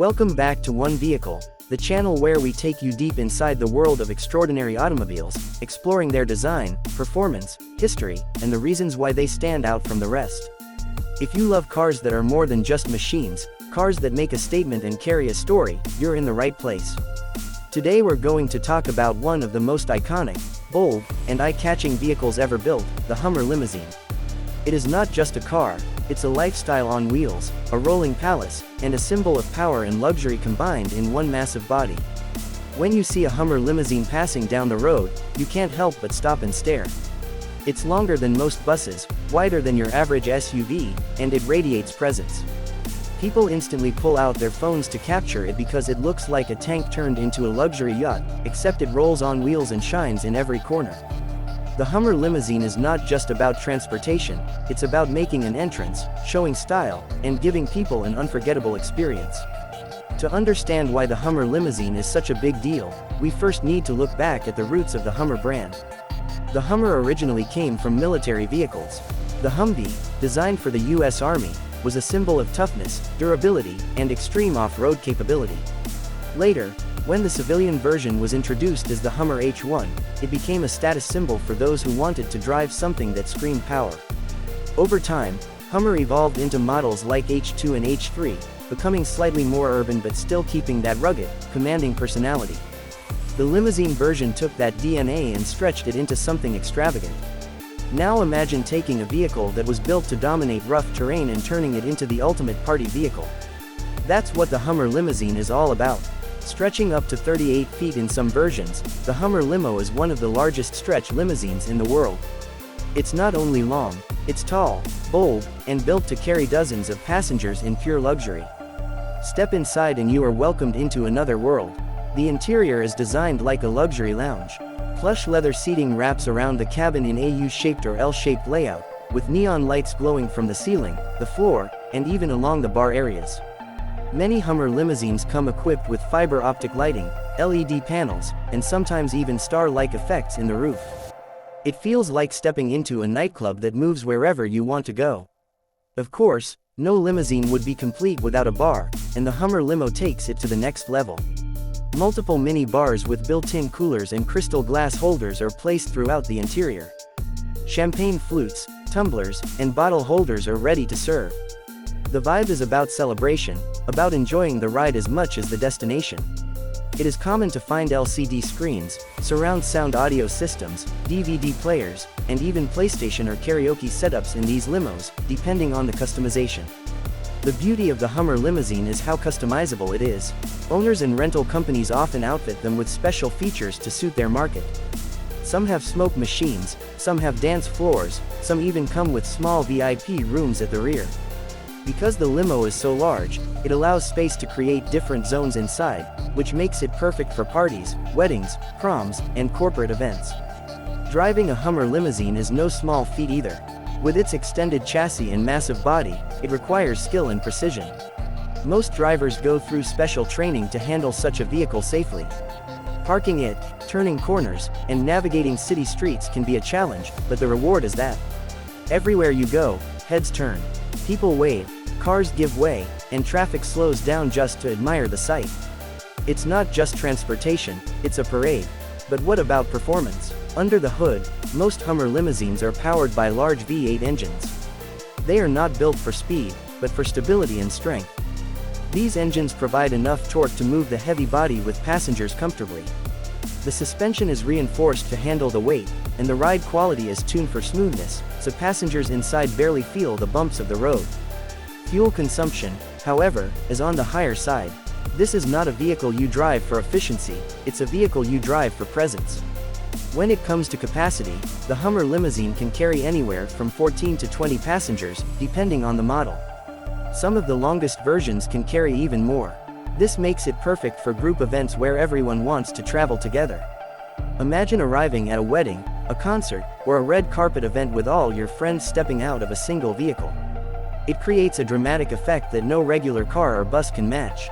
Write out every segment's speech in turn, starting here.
Welcome back to One Vehicle, the channel where we take you deep inside the world of extraordinary automobiles, exploring their design, performance, history, and the reasons why they stand out from the rest. If you love cars that are more than just machines, cars that make a statement and carry a story, you're in the right place. Today we're going to talk about one of the most iconic, bold, and eye-catching vehicles ever built, the Hummer limousine. It is not just a car, it's a lifestyle on wheels, a rolling palace, and a symbol of power and luxury combined in one massive body. When you see a Hummer limousine passing down the road, you can't help but stop and stare. It's longer than most buses, wider than your average SUV, and it radiates presence. People instantly pull out their phones to capture it because it looks like a tank turned into a luxury yacht, except it rolls on wheels and shines in every corner. The Hummer limousine is not just about transportation, it's about making an entrance, showing style, and giving people an unforgettable experience. To understand why the Hummer limousine is such a big deal, we first need to look back at the roots of the Hummer brand. The Hummer originally came from military vehicles. The Humvee, designed for the US Army, was a symbol of toughness, durability, and extreme off-road capability. Later, when the civilian version was introduced as the Hummer H1, it became a status symbol for those who wanted to drive something that screamed power. Over time, Hummer evolved into models like H2 and H3, becoming slightly more urban but still keeping that rugged, commanding personality. The limousine version took that DNA and stretched it into something extravagant. Now imagine taking a vehicle that was built to dominate rough terrain and turning it into the ultimate party vehicle. That's what the Hummer limousine is all about. Stretching up to 38 feet in some versions, the Hummer limo is one of the largest stretch limousines in the world. It's not only long, it's tall, bold, and built to carry dozens of passengers in pure luxury. Step inside and you are welcomed into another world. The interior is designed like a luxury lounge. Plush leather seating wraps around the cabin in a U-shaped or L-shaped layout, with neon lights glowing from the ceiling, the floor, and even along the bar areas. Many Hummer limousines come equipped with fiber optic lighting, LED panels, and sometimes even star-like effects in the roof. It feels like stepping into a nightclub that moves wherever you want to go. Of course, no limousine would be complete without a bar, and the Hummer limo takes it to the next level. Multiple mini bars with built-in coolers and crystal glass holders are placed throughout the interior. Champagne flutes, tumblers, and bottle holders are ready to serve. The vibe is about celebration, about enjoying the ride as much as the destination. It is common to find LCD screens, surround sound audio systems, DVD players, and even PlayStation or karaoke setups in these limos, depending on the customization. The beauty of the Hummer limousine is how customizable it is. Owners and rental companies often outfit them with special features to suit their market. Some have smoke machines, some have dance floors, some even come with small VIP rooms at the rear. Because the limo is so large, it allows space to create different zones inside, which makes it perfect for parties, weddings, proms, and corporate events. Driving a Hummer limousine is no small feat either. With its extended chassis and massive body, it requires skill and precision. Most drivers go through special training to handle such a vehicle safely. Parking it, turning corners, and navigating city streets can be a challenge, but the reward is that. Everywhere you go, heads turn. People wave, cars give way, and traffic slows down just to admire the sight. It's not just transportation, it's a parade. But what about performance? Under the hood, most Hummer limousines are powered by large V8 engines. They are not built for speed, but for stability and strength. These engines provide enough torque to move the heavy body with passengers comfortably. The suspension is reinforced to handle the weight, and the ride quality is tuned for smoothness, so passengers inside barely feel the bumps of the road. Fuel consumption, however, is on the higher side. This is not a vehicle you drive for efficiency, it's a vehicle you drive for presence. When it comes to capacity, the Hummer limousine can carry anywhere from 14 to 20 passengers, depending on the model. Some of the longest versions can carry even more. This makes it perfect for group events where everyone wants to travel together. Imagine arriving at a wedding, a concert, or a red carpet event with all your friends stepping out of a single vehicle. It creates a dramatic effect that no regular car or bus can match.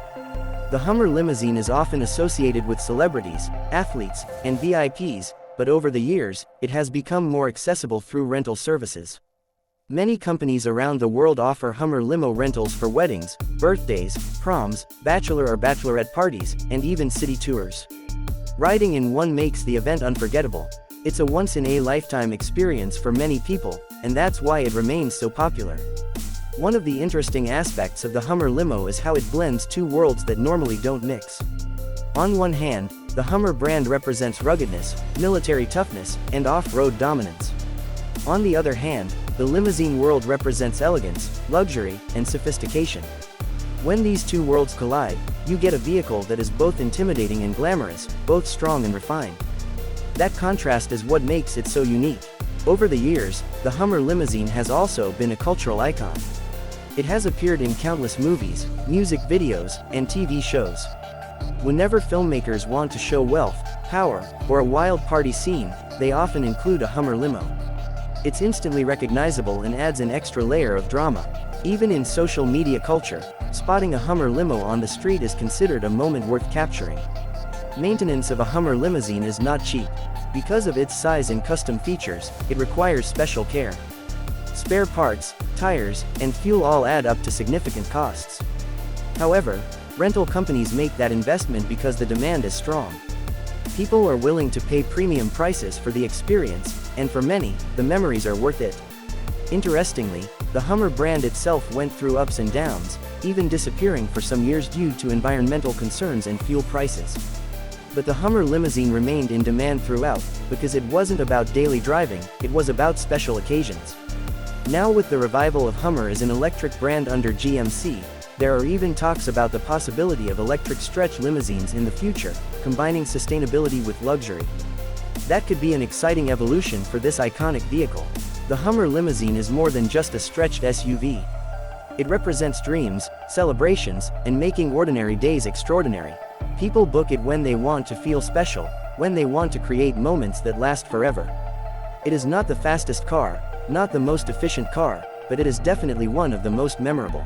The Hummer limousine is often associated with celebrities, athletes, and VIPs, but over the years, it has become more accessible through rental services. Many companies around the world offer Hummer limo rentals for weddings, birthdays, proms, bachelor or bachelorette parties, and even city tours. Riding in one makes the event unforgettable. It's a once-in-a-lifetime experience for many people, and that's why it remains so popular. One of the interesting aspects of the Hummer limo is how it blends two worlds that normally don't mix. On one hand, the Hummer brand represents ruggedness, military toughness, and off-road dominance. On the other hand, the limousine world represents elegance, luxury, and sophistication. When these two worlds collide, you get a vehicle that is both intimidating and glamorous, both strong and refined. That contrast is what makes it so unique. Over the years, the Hummer limousine has also been a cultural icon. It has appeared in countless movies, music videos, and TV shows. Whenever filmmakers want to show wealth, power, or a wild party scene, they often include a Hummer limo. It's instantly recognizable and adds an extra layer of drama. Even in social media culture, spotting a Hummer limo on the street is considered a moment worth capturing. Maintenance of a Hummer limousine is not cheap. Because of its size and custom features, it requires special care. Spare parts, tires, and fuel all add up to significant costs. However, rental companies make that investment because the demand is strong. People are willing to pay premium prices for the experience, and for many, the memories are worth it. Interestingly, the Hummer brand itself went through ups and downs, even disappearing for some years due to environmental concerns and fuel prices. But the Hummer limousine remained in demand throughout, because it wasn't about daily driving, it was about special occasions. Now with the revival of Hummer as an electric brand under GMC, there are even talks about the possibility of electric stretch limousines in the future, combining sustainability with luxury. That could be an exciting evolution for this iconic vehicle. The Hummer limousine is more than just a stretched SUV. It represents dreams, celebrations, and making ordinary days extraordinary. People book it when they want to feel special, when they want to create moments that last forever. It is not the fastest car, not the most efficient car, but it is definitely one of the most memorable.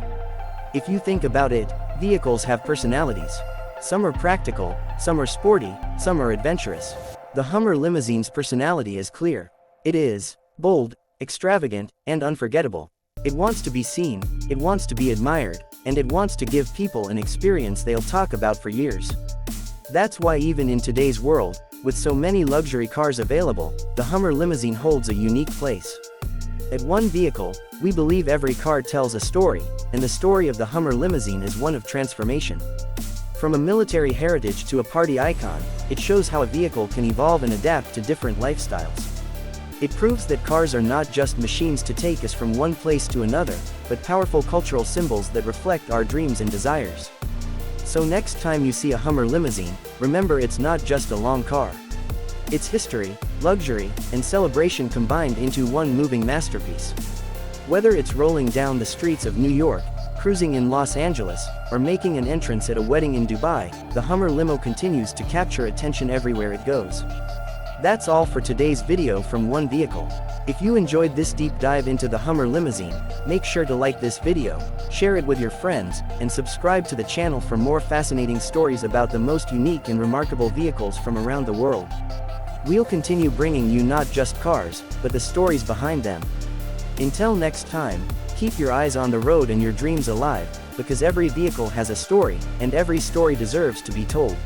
If you think about it, vehicles have personalities. Some are practical, some are sporty, some are adventurous. The Hummer limousine's personality is clear. It is bold, extravagant, and unforgettable. It wants to be seen, it wants to be admired, and it wants to give people an experience they'll talk about for years. That's why even in today's world, with so many luxury cars available, the Hummer limousine holds a unique place. At One Vehicle, we believe every car tells a story, and the story of the Hummer limousine is one of transformation. From a military heritage to a party icon, it shows how a vehicle can evolve and adapt to different lifestyles. It proves that cars are not just machines to take us from one place to another, but powerful cultural symbols that reflect our dreams and desires. So next time you see a Hummer limousine, remember it's not just a long car. It's history, luxury, and celebration combined into one moving masterpiece. Whether it's rolling down the streets of New York, cruising in Los Angeles, or making an entrance at a wedding in Dubai, the Hummer limo continues to capture attention everywhere it goes. That's all for today's video from One Vehicle. If you enjoyed this deep dive into the Hummer limousine, make sure to like this video, share it with your friends, and subscribe to the channel for more fascinating stories about the most unique and remarkable vehicles from around the world. We'll continue bringing you not just cars, but the stories behind them. Until next time, keep your eyes on the road and your dreams alive, because every vehicle has a story, and every story deserves to be told.